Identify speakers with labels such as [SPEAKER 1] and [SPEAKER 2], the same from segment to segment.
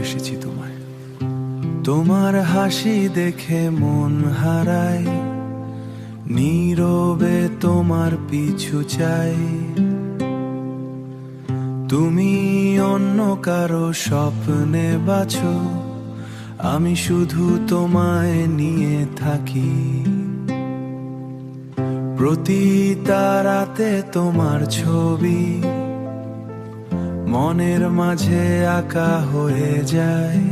[SPEAKER 1] ভালোবেসেছি তোমায়। তোমার হাসি দেখে মন হারায়, নীরবে তোমার পিছু চাই। তুমি অন্য কারো স্বপ্নে বাছো, আমি শুধু তোমায় নিয়ে থাকি। প্রতি তারাতে তোমার ছবি মনের মাঝে আঁকা হয়ে যায়।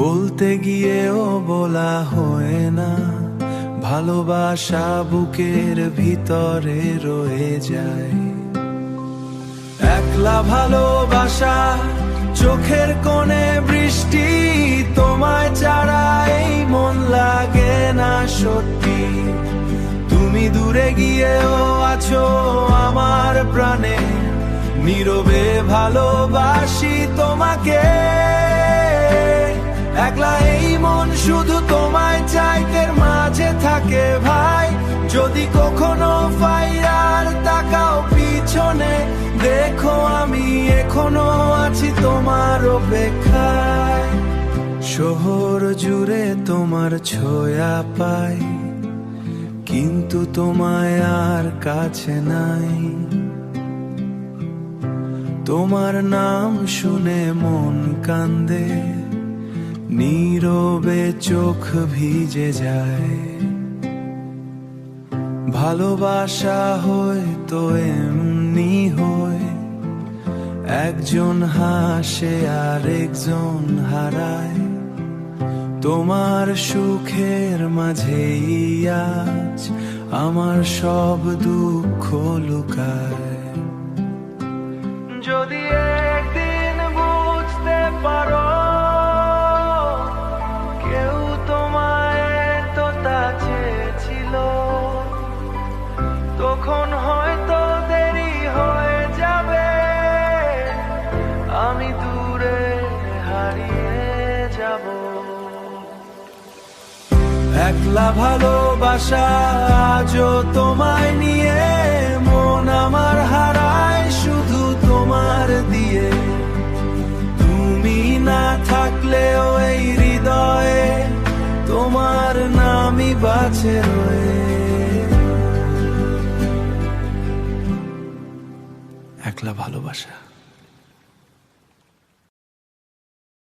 [SPEAKER 1] বলতে গিয়েও বলা হয় না, ভালোবাসা বুকের ভিতরে রয়ে যায়। একলা ভালোবাসা, চোখের কোণে বৃষ্টি, তোমায় ছাড়া এই মন লাগে না সত্যি। তুমি দূরে গিয়েও আছো আমার প্রাণে, নীরবে ভালোবাসি তোমাকে। একলা এই মন শুধু তোমায় চাইতের মাঝে থাকে ভাই। যদি কখনো ফাইরার তাকাও পিছনে, দেখো আমি এখনো আছি তোমার অপেক্ষায়। শহর জুড়ে তোমার ছোঁয়া পাই, কিন্তু তোমায় আর কাছে নাই। তোমার নাম শুনে মন কান্দে, নীরবে চোখ ভিজে যায়। ভালোবাসা হয়তো এমনি হয়, একজন হাসে আর একজন হারায়। তোমার সুখের মাঝেই আজ আমার সব দুঃখ লুকায়। যদি একদিন বুঝতে পারো কেউ তোমায় তো তা চেয়েছিল, তখন হয়তো দেরি হয়ে যাবে, আমি দূরে হারিয়ে যাব। একলা ভালোবাসা আজও তোমায় নিয়ে, মন আমার হারায় শুধু তোমার দিয়ে। তুমি না থাকলেও এই হৃদয়ে তোমার নামই বাঁচে রয়ে। একলা ভালোবাসা।